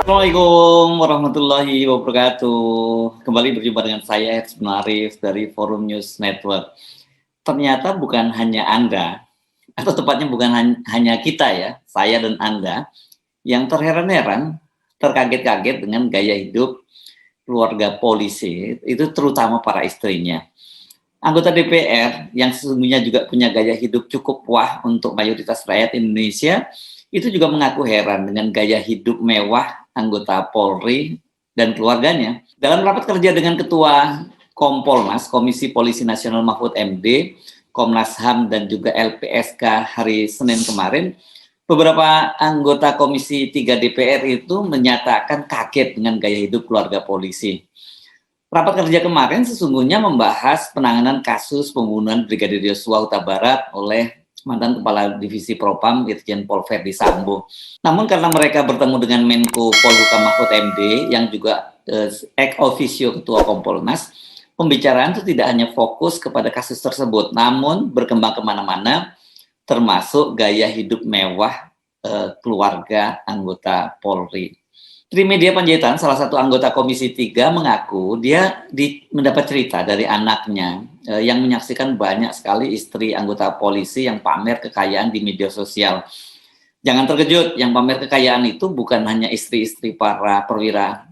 Assalamualaikum warahmatullahi wabarakatuh. Kembali berjumpa dengan saya Edson Arif dari Forum News Network. Ternyata bukan hanya Anda, atau tepatnya bukan hanya kita ya, saya dan Anda, yang terheran-heran, terkaget-kaget dengan gaya hidup keluarga polisi, itu terutama para istrinya. Anggota DPR yang sesungguhnya juga punya gaya hidup cukup wah untuk mayoritas rakyat Indonesia, itu juga mengaku heran dengan gaya hidup mewah anggota Polri dan keluarganya. Dalam rapat kerja dengan Ketua Kompolnas, Komisi Polisi Nasional Mahfud MD, Komnas HAM dan juga LPSK hari Senin kemarin, beberapa anggota Komisi 3 DPR itu menyatakan kaget dengan gaya hidup keluarga polisi. Rapat kerja kemarin sesungguhnya membahas penanganan kasus pembunuhan Brigadir Yosua Huta Barat oleh mantan Kepala Divisi Propam Irjen Pol Verdi Sambo. Namun karena mereka bertemu dengan Menko Polhukam Mahfud MD yang juga ex officio Ketua Kompolnas, pembicaraan itu tidak hanya fokus kepada kasus tersebut, namun berkembang kemana-mana, termasuk gaya hidup mewah keluarga anggota Polri. Trimedia Panjaitan, salah satu anggota Komisi 3, mengaku dia mendapat cerita dari anaknya yang menyaksikan banyak sekali istri anggota polisi yang pamer kekayaan di media sosial. Jangan terkejut, yang pamer kekayaan itu bukan hanya istri-istri para perwira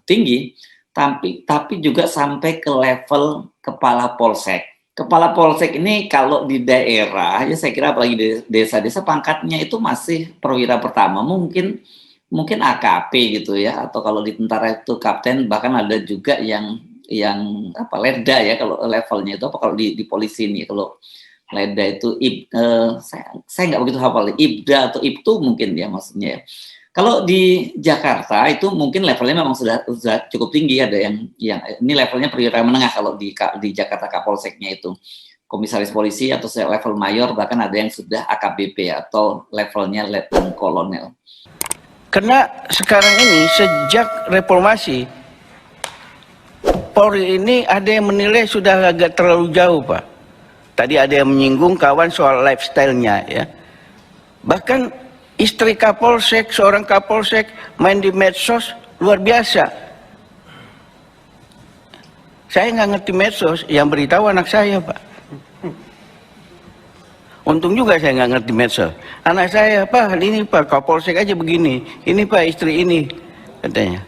tinggi, tapi juga sampai ke level kepala polsek. Kepala polsek ini kalau di daerah, ya saya kira apalagi di desa-desa, pangkatnya itu masih perwira pertama, mungkin AKP gitu ya, atau kalau di tentara itu kapten, bahkan ada juga yang letda ya kalau levelnya itu, apa kalau di polisi ini kalau letda itu saya nggak begitu hafal, ibda atau ibtu mungkin ya maksudnya ya. Kalau di Jakarta itu mungkin levelnya memang sudah cukup tinggi, ada yang ini levelnya perwira menengah kalau di Jakarta Kapolseknya itu komisaris polisi atau level mayor, bahkan ada yang sudah AKBP atau levelnya letnan kolonel. Karena sekarang ini sejak reformasi Polri ini ada yang menilai sudah agak terlalu jauh, Pak. Tadi ada yang menyinggung kawan soal lifestyle-nya ya. Bahkan istri Kapolsek, seorang Kapolsek main di medsos luar biasa. Saya nggak ngerti medsos, yang beritahu anak saya, Pak. Untung juga saya nggak ngerti medsos. Anak saya, Pak, ini Pak Kapolsek aja begini. Ini Pak istri ini, katanya.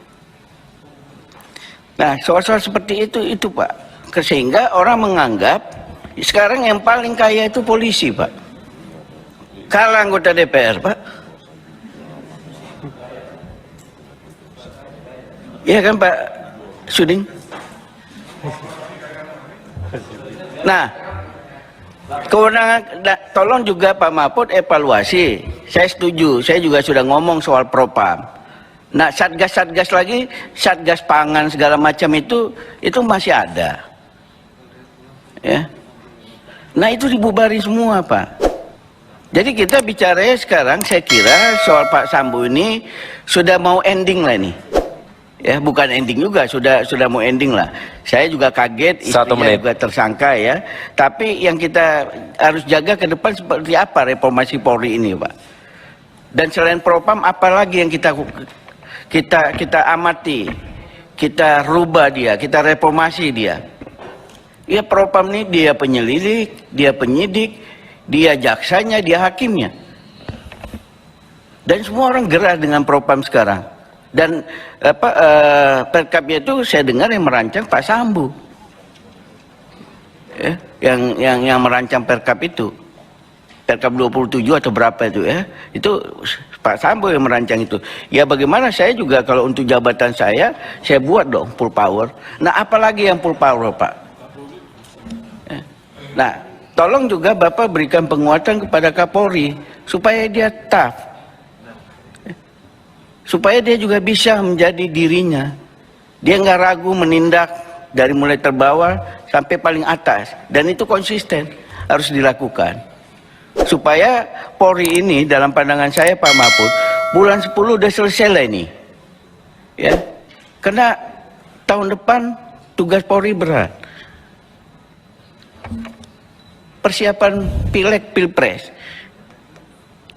Nah, soal-soal seperti itu Pak. Sehingga orang menganggap sekarang yang paling kaya itu polisi, Pak. Kalah anggota DPR, Pak. Iya kan Pak Suding? Nah, kewenangan, tolong juga Pak Mahfud evaluasi. Saya setuju, saya juga sudah ngomong soal propam. Nah, satgas lagi, satgas pangan segala macam itu masih ada. Ya. Nah, itu dibubarin semua, Pak. Jadi kita bicara sekarang, saya kira soal Pak Sambo ini sudah mau ending lah ini. Ya, bukan ending juga, sudah mau ending lah. Saya juga kaget, istrinya juga tersangka ya. Tapi yang kita harus jaga ke depan seperti apa reformasi Polri ini, Pak. Dan selain propam, apalagi yang kita amati, kita rubah dia, kita reformasi dia. Ya propam ini dia penyelidik, dia penyidik, dia jaksanya, dia hakimnya. Dan semua orang gerah dengan propam sekarang. Dan perkapnya itu saya dengar yang merancang Pak Sambo, ya, yang merancang perkap itu, perkap 27 atau berapa itu ya, itu Pak Sambo yang merancang itu. Ya bagaimana saya juga kalau untuk jabatan saya buat dong full power. Nah apalagi yang full power Pak. Ya. Nah tolong juga Bapak berikan penguatan kepada Kapolri supaya dia tough. Supaya dia juga bisa menjadi dirinya. Dia nggak ragu menindak dari mulai terbawah sampai paling atas. Dan itu konsisten, harus dilakukan. Supaya Polri ini dalam pandangan saya Pak Mahfud, bulan 10 udah selesai lah ini. Ya. Karena tahun depan tugas Polri berat. Persiapan Pileg Pilpres.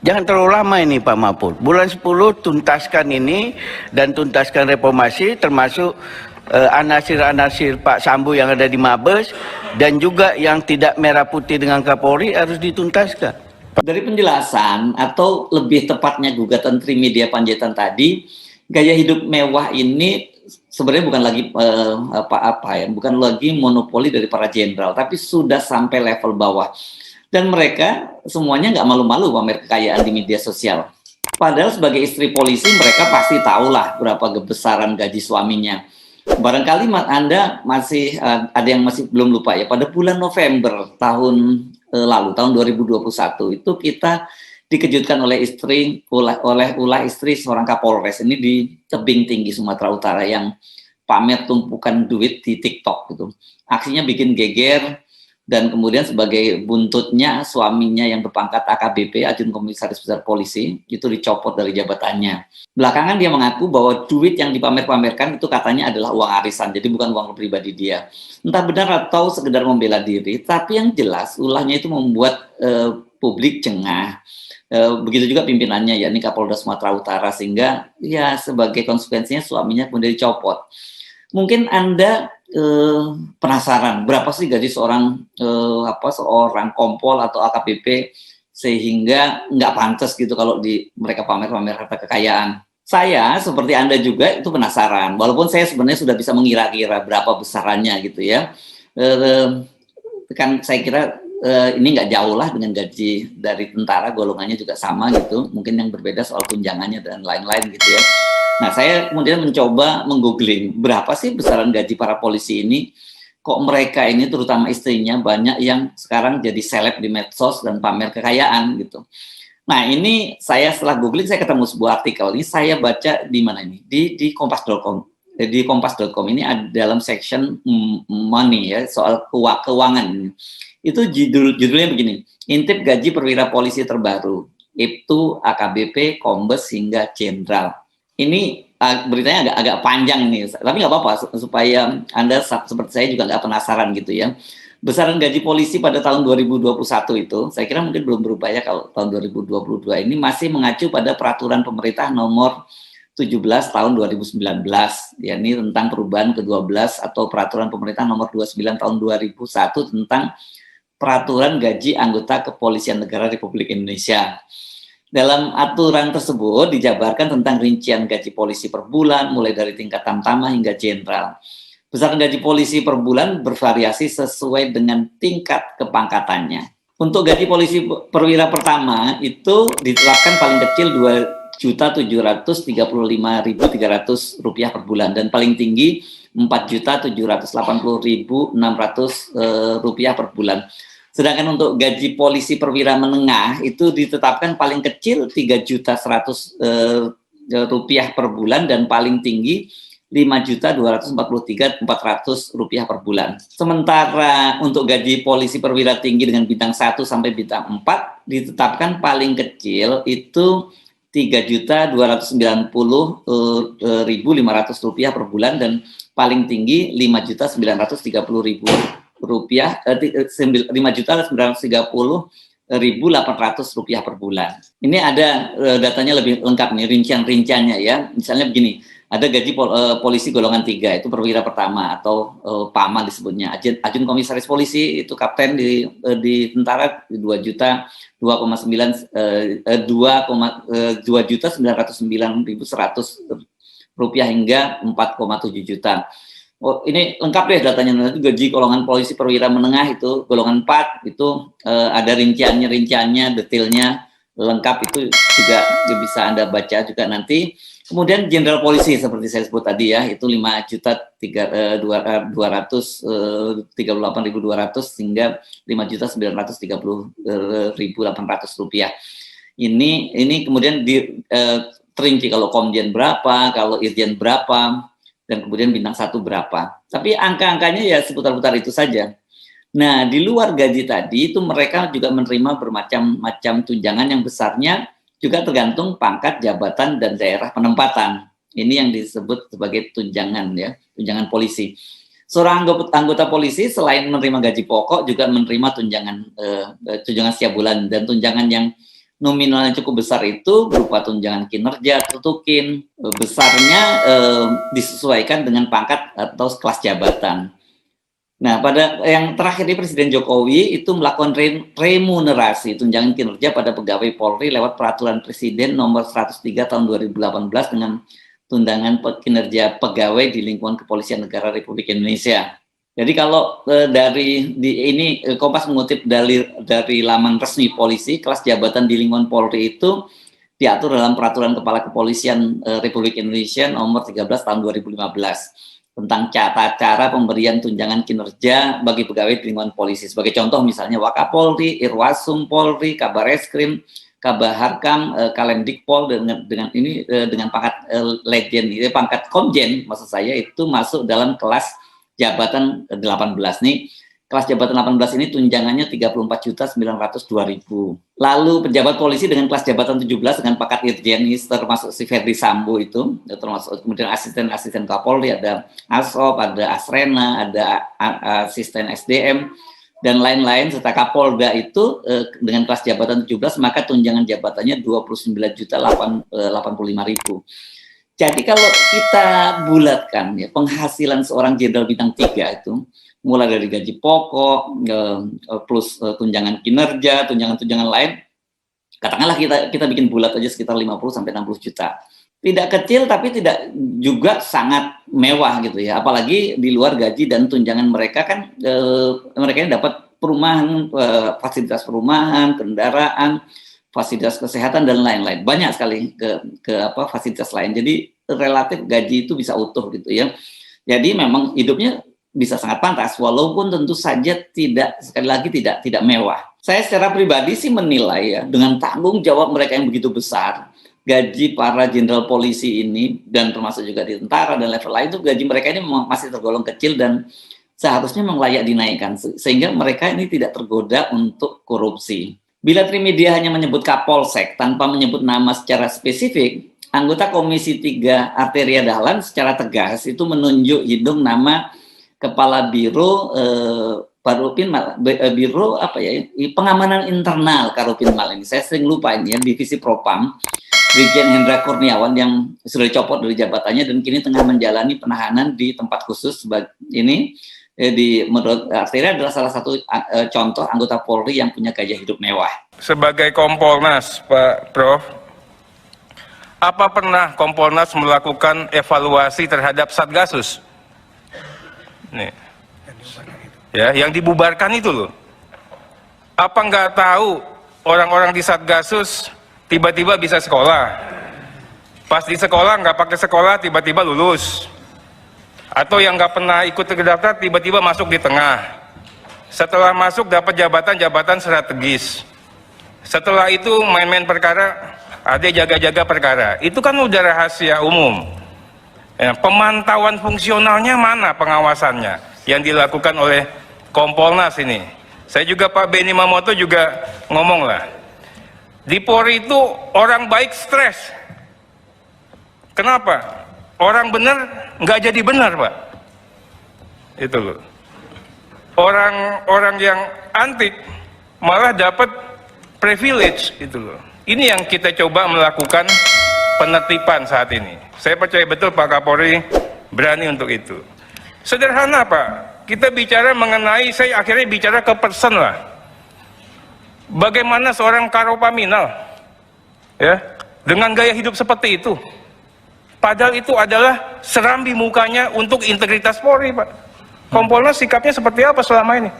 Jangan terlalu lama ini Pak Mahfud. Bulan 10 tuntaskan ini dan tuntaskan reformasi, termasuk anasir-anasir Pak Sambo yang ada di Mabes dan juga yang tidak merah putih dengan Kapolri harus dituntaskan. Dari penjelasan atau lebih tepatnya gugatan Trimedia Panjaitan tadi, gaya hidup mewah ini sebenarnya bukan lagi bukan lagi monopoli dari para jenderal, tapi sudah sampai level bawah. Dan mereka semuanya nggak malu-malu pamer kekayaan di media sosial. Padahal sebagai istri polisi mereka pasti tahulah berapa besaran gaji suaminya. Barangkali Anda masih ada yang masih belum lupa ya, pada bulan November tahun lalu, tahun 2021 itu kita dikejutkan oleh istri seorang Kapolres ini di tebing tinggi Sumatera Utara yang pamer tumpukan duit di TikTok gitu. Aksinya bikin geger. Dan kemudian sebagai buntutnya suaminya yang berpangkat AKBP, Ajun Komisaris Besar Polisi, itu dicopot dari jabatannya. Belakangan dia mengaku bahwa duit yang dipamer-pamerkan itu katanya adalah uang arisan, jadi bukan uang pribadi dia. Entah benar atau sekedar membela diri, tapi yang jelas ulahnya itu membuat publik cengah. Begitu juga pimpinannya, yakni Kapolda Sumatera Utara, sehingga ya sebagai konsekuensinya suaminya kemudian dicopot. Mungkin Anda penasaran berapa sih gaji seorang kompol atau AKBP sehingga nggak pantas gitu kalau mereka pamer-pamer harta kekayaan. Saya seperti Anda juga itu penasaran, walaupun saya sebenarnya sudah bisa mengira-kira berapa besarannya gitu ya. Kan saya kira ini nggak jauh lah dengan gaji dari tentara, golongannya juga sama gitu. Mungkin yang berbeda soal tunjangannya dan lain-lain gitu ya. Nah, saya kemudian mencoba menggoogling berapa sih besaran gaji para polisi ini. Kok mereka ini terutama istrinya banyak yang sekarang jadi seleb di medsos dan pamer kekayaan gitu. Nah, ini saya setelah googling saya ketemu sebuah artikel ini, saya baca di mana ini? Di kompas.com. Di kompas.com ini ada dalam section money ya, soal keuangan. Itu judulnya begini, intip gaji perwira polisi terbaru, itu AKBP, Kombes hingga Jenderal. Ini beritanya agak panjang ini, tapi nggak apa-apa supaya Anda seperti saya juga nggak penasaran gitu ya. Besaran gaji polisi pada tahun 2021 itu, saya kira mungkin belum berubah ya kalau tahun 2022 ini masih mengacu pada peraturan pemerintah nomor 17 tahun 2019, yakni tentang perubahan ke-12 atau peraturan pemerintah nomor 29 tahun 2001 tentang peraturan gaji anggota Kepolisian Negara Republik Indonesia. Dalam aturan tersebut dijabarkan tentang rincian gaji polisi per bulan, mulai dari tingkat tamtama hingga jenderal. Besaran gaji polisi per bulan bervariasi sesuai dengan tingkat kepangkatannya. Untuk gaji polisi perwira pertama itu ditetapkan paling kecil Rp2.735.300 per bulan dan paling tinggi Rp4.780.600 per bulan. Sedangkan untuk gaji polisi perwira menengah itu ditetapkan paling kecil Rp3.100.000 per bulan dan paling tinggi Rp5.243.400 per bulan. Sementara untuk gaji polisi perwira tinggi dengan bintang 1 sampai bintang 4 ditetapkan paling kecil itu Rp3.290.500 per bulan dan paling tinggi Rp5.930.000 Rp5.930.800 per bulan. Ini ada datanya lebih lengkap nih, rincian-rinciannya ya. Misalnya begini, ada gaji polisi golongan 3 itu perwira pertama atau PAMA disebutnya. Ajun Komisaris Polisi itu kapten di tentara 2.909.100 rupiah hingga 4,7 juta. Oh, ini lengkap deh datanya. Nanti gaji golongan polisi perwira menengah itu golongan 4 itu ada rinciannya, detailnya lengkap, itu juga bisa Anda baca juga nanti. Kemudian jenderal polisi seperti saya sebut tadi ya, itu 5.238.200 hingga 5.930.800 rupiah. Ini kemudian terinci kalau komjen berapa, kalau irjen berapa, dan kemudian bintang 1 berapa. Tapi angka-angkanya ya seputar-putar itu saja. Nah, di luar gaji tadi itu mereka juga menerima bermacam-macam tunjangan yang besarnya juga tergantung pangkat, jabatan, dan daerah penempatan. Ini yang disebut sebagai tunjangan ya, tunjangan polisi. Seorang anggota polisi selain menerima gaji pokok juga menerima tunjangan setiap bulan, dan tunjangan yang nominalnya cukup besar itu berupa tunjangan kinerja, tutukin, besarnya disesuaikan dengan pangkat atau kelas jabatan. Nah, pada yang terakhir ini Presiden Jokowi itu melakukan remunerasi tunjangan kinerja pada pegawai Polri lewat Peraturan Presiden Nomor 103 Tahun 2018 dengan tunjangan kinerja pegawai di lingkungan Kepolisian Negara Republik Indonesia. Jadi kalau Kompas mengutip dari laman resmi polisi, kelas jabatan di lingkungan Polri itu diatur dalam Peraturan Kepala Kepolisian Republik Indonesia Nomor 13 Tahun 2015 tentang tata cara pemberian tunjangan kinerja bagi pegawai di lingkungan polisi. Sebagai contoh misalnya Wakapolri, Irwasum Polri, Kabareskrim, Kabaharkam, Kalemdikpol dengan pangkat legend, pangkat komjen maksud saya itu masuk dalam kelas jabatan 18 nih. Kelas jabatan 18 ini tunjangannya 34.902.000. Lalu pejabat polisi dengan kelas jabatan 17 dengan pangkat Irjen, termasuk si Ferdi Sambo itu, termasuk kemudian asisten Kapolri, ada Asop, ada Asrena, ada asisten SDM dan lain-lain, serta Kapolda itu dengan kelas jabatan 17 maka tunjangan jabatannya 29.085.000. Jadi kalau kita bulatkan ya penghasilan seorang jenderal bintang 3 itu mulai dari gaji pokok plus tunjangan kinerja, tunjangan lain, katakanlah kita bikin bulat aja sekitar 50 sampai 60 juta. Tidak kecil tapi tidak juga sangat mewah gitu ya. Apalagi di luar gaji dan tunjangan mereka kan mereka ini dapat perumahan, fasilitas perumahan, kendaraan, fasilitas kesehatan dan lain-lain, banyak sekali fasilitas lain. Jadi relatif gaji itu bisa utuh gitu ya. Jadi memang hidupnya bisa sangat pantas, walaupun tentu saja tidak mewah. Saya secara pribadi sih menilai ya, dengan tanggung jawab mereka yang begitu besar, gaji para jenderal polisi ini dan termasuk juga di tentara dan level lain itu gaji mereka ini masih tergolong kecil dan seharusnya memang layak dinaikkan sehingga mereka ini tidak tergoda untuk korupsi. Bila Trimedia hanya menyebut Kapolsek tanpa menyebut nama secara spesifik, anggota Komisi 3 Arteria Dahlan secara tegas itu menunjuk hidung nama Kepala Biro Pengamanan Internal Karupinmal ini. Saya sering lupa ini ya, Divisi Propam, Brigjen Hendra Kurniawan yang sudah dicopot dari jabatannya dan kini tengah menjalani penahanan di tempat khusus ini. Menurut Arteria adalah salah satu contoh anggota Polri yang punya gaya hidup mewah. Sebagai Kompolnas, Pak Prof, apa pernah Kompolnas melakukan evaluasi terhadap Satgasus? Nih, ya, yang dibubarkan itu loh. Apa nggak tahu orang-orang di Satgasus tiba-tiba bisa sekolah? Pas di sekolah nggak pakai sekolah tiba-tiba lulus. Atau yang nggak pernah ikut terdaftar tiba-tiba masuk di tengah. Setelah masuk dapat jabatan-jabatan strategis. Setelah itu main-main perkara, ada jaga-jaga perkara. Itu kan udah rahasia umum. Ya, pemantauan fungsionalnya mana pengawasannya yang dilakukan oleh Kompolnas ini. Saya juga Pak Benny Mamoto juga ngomong lah. Di Polri itu orang baik stres. Kenapa? Orang benar nggak jadi benar, Pak. Itu loh. Orang yang antik malah dapat privilege itu loh. Ini yang kita coba melakukan penertiban saat ini. Saya percaya betul Pak Kapolri berani untuk itu. Sederhana Pak, kita bicara mengenai, saya akhirnya bicara ke person lah. Bagaimana seorang Karopaminal ya dengan gaya hidup seperti itu. Padahal itu adalah serambi mukanya untuk integritas Polri, Pak. Kompolnas sikapnya seperti apa selama ini?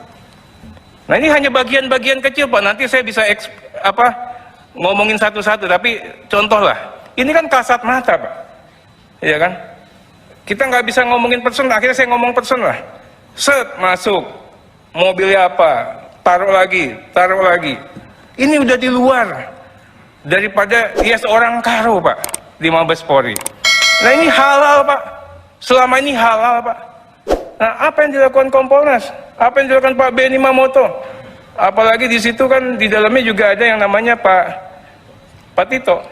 Nah ini hanya bagian-bagian kecil, Pak. Nanti saya bisa ngomongin satu-satu, tapi contoh lah. Ini kan kasat mata, Pak. Iya kan? Kita nggak bisa ngomongin person, akhirnya saya ngomong person lah. Set, masuk. Mobilnya apa? Taruh lagi. Ini udah di luar daripada dia seorang Karo, Pak, di Mabes Polri. Nah ini halal Pak, selama ini halal Pak. Nah apa yang dilakukan Kompolnas? Apa yang dilakukan Pak Benny Mamoto? Apalagi di situ kan di dalamnya juga ada yang namanya Pak Tito.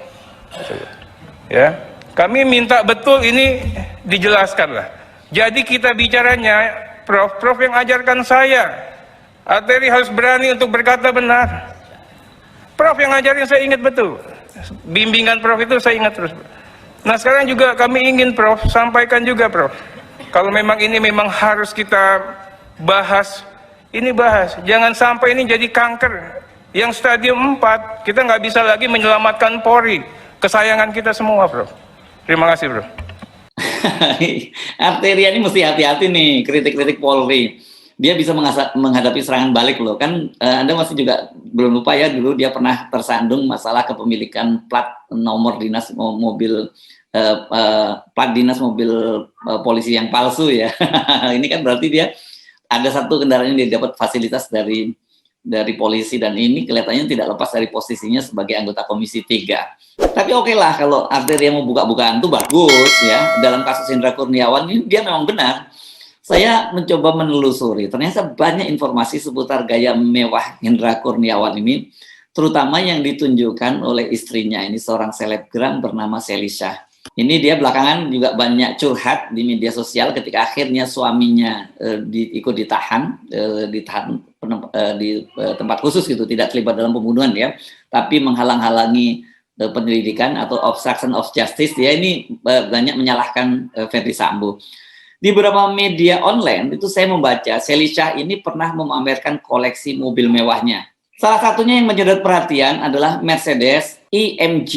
Ya, kami minta betul ini dijelaskan lah. Jadi kita bicaranya, Prof yang ajarkan saya, Arteri harus berani untuk berkata benar. Prof yang ngajarin saya ingat betul. Bimbingan Prof itu saya ingat terus. Nah sekarang juga kami ingin Prof sampaikan juga Prof. Kalau memang ini memang harus kita bahas, ini bahas. Jangan sampai ini jadi kanker. Yang stadium 4, kita nggak bisa lagi menyelamatkan Polri. Kesayangan kita semua Prof. Terima kasih Prof. Arteria ini mesti hati-hati nih, kritik-kritik Polri. Dia bisa menghadapi serangan balik loh. Kan Anda masih juga belum lupa ya, dulu dia pernah tersandung masalah kepemilikan plat nomor dinas mobil, plat dinas mobil polisi yang palsu ya. Ini kan berarti dia ada satu kendaraan yang dia dapat fasilitas dari polisi, dan ini kelihatannya tidak lepas dari posisinya sebagai anggota Komisi 3. Tapi oke lah kalau Arteria mau buka-bukaan itu bagus ya. Dalam kasus Hendra Kurniawan ini dia memang benar. Saya mencoba menelusuri, ternyata banyak informasi seputar gaya mewah Hendra Kurniawan ini, terutama yang ditunjukkan oleh istrinya, ini seorang selebgram bernama Selisha. Ini dia belakangan juga banyak curhat di media sosial ketika akhirnya suaminya ikut ditahan di tempat khusus gitu, tidak terlibat dalam pembunuhan ya, tapi menghalang-halangi penyelidikan atau obstruction of justice. Dia ini banyak menyalahkan Ferdy Sambo. Di beberapa media online itu saya membaca Selisha ini pernah memamerkan koleksi mobil mewahnya. Salah satunya yang menyedot perhatian adalah Mercedes AMG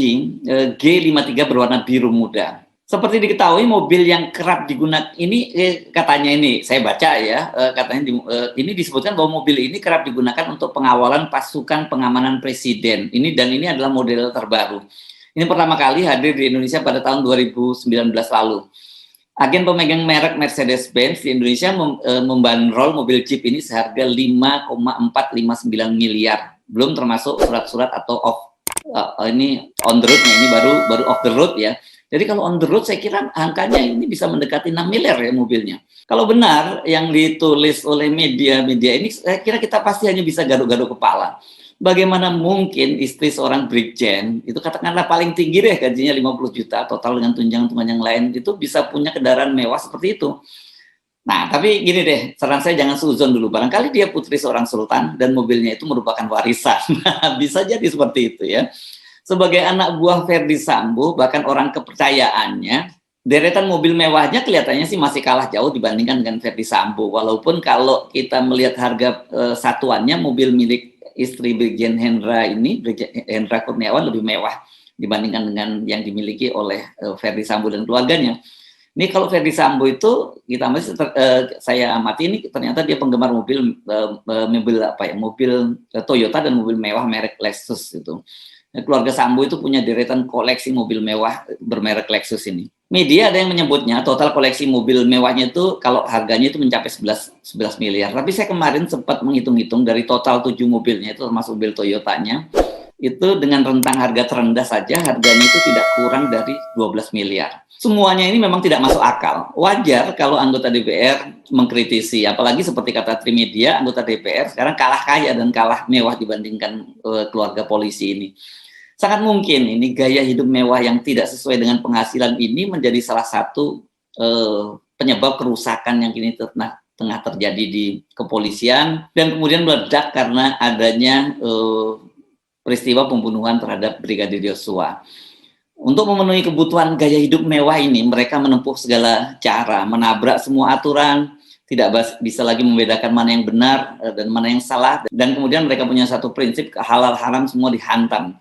G53 berwarna biru muda. Seperti diketahui mobil yang kerap digunakan ini katanya ini saya baca ya, katanya ini disebutkan bahwa mobil ini kerap digunakan untuk pengawalan pasukan pengamanan presiden. Ini adalah model terbaru. Ini pertama kali hadir di Indonesia pada tahun 2019 lalu. Agen pemegang merek Mercedes-Benz di Indonesia membandrol mobil Jeep ini seharga 5,459 miliar. Belum termasuk surat-surat atau ini on the road-nya, ini baru off the road ya. Jadi kalau on the road saya kira angkanya ini bisa mendekati 6 miliar ya mobilnya. Kalau benar yang ditulis oleh media-media ini, saya kira kita pasti hanya bisa garuk-garuk kepala. Bagaimana mungkin istri seorang brigjen, itu katakanlah paling tinggi deh gajinya 50 juta, total dengan tunjangan-tunjangan yang lain, itu bisa punya kendaraan mewah seperti itu. Nah, tapi gini deh, saran saya jangan suzon dulu. Barangkali dia putri seorang sultan dan mobilnya itu merupakan warisan. Bisa jadi seperti itu ya. Sebagai anak buah Ferdy Sambo, bahkan orang kepercayaannya, deretan mobil mewahnya kelihatannya sih masih kalah jauh dibandingkan dengan Ferdy Sambo. Walaupun kalau kita melihat harga satuannya, mobil milik istri Brigjen Hendra ini, Brigjen Hendra Kurniawan lebih mewah dibandingkan dengan yang dimiliki oleh Ferdy Sambo dan keluarganya. Ini kalau Ferdy Sambo itu saya amati ini ternyata dia penggemar mobil Toyota dan mobil mewah merek Lexus itu. Keluarga Sambo itu punya deretan koleksi mobil mewah bermerek Lexus ini. Media ada yang menyebutnya total koleksi mobil mewahnya itu kalau harganya itu mencapai 11 miliar. Tapi saya kemarin sempat menghitung-hitung dari total 7 mobilnya itu termasuk mobil Toyotanya, itu dengan rentang harga terendah saja harganya itu tidak kurang dari 12 miliar. Semuanya ini memang tidak masuk akal. Wajar kalau anggota DPR mengkritisi, apalagi seperti kata Trimedia, anggota DPR sekarang kalah kaya dan kalah mewah dibandingkan keluarga polisi ini. Sangat mungkin ini gaya hidup mewah yang tidak sesuai dengan penghasilan ini menjadi salah satu penyebab kerusakan yang kini tengah terjadi di kepolisian dan kemudian meledak karena adanya peristiwa pembunuhan terhadap Brigadir Yosua. Untuk memenuhi kebutuhan gaya hidup mewah ini, mereka menempuh segala cara, menabrak semua aturan, tidak bisa lagi membedakan mana yang benar dan mana yang salah, dan kemudian mereka punya satu prinsip, halal haram semua dihantam.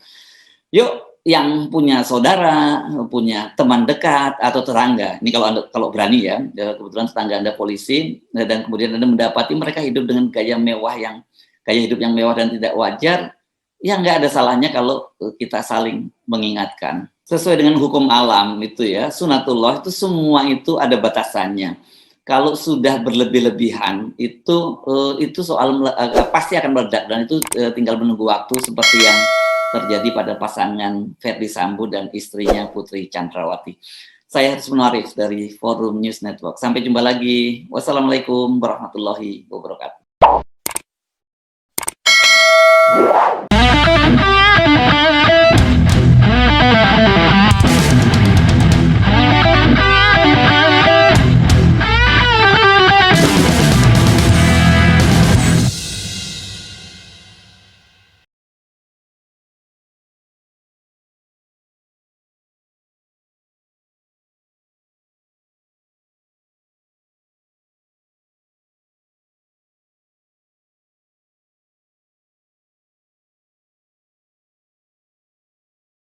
Yuk, yang punya saudara, punya teman dekat atau tetangga, ini kalau berani ya, kebetulan tetangga Anda polisi, dan kemudian Anda mendapati mereka hidup dengan gaya hidup yang mewah dan tidak wajar, ya nggak ada salahnya kalau kita saling mengingatkan. Sesuai dengan hukum alam itu ya, sunatullah itu semua itu ada batasannya. Kalau sudah berlebih-lebihan itu soal pasti akan meledak, dan itu tinggal menunggu waktu seperti yang terjadi pada pasangan Ferdy Sambo dan istrinya Putri Chandrawati. Saya Husnul Arif dari Forum News Network. Sampai jumpa lagi. Wassalamualaikum warahmatullahi wabarakatuh.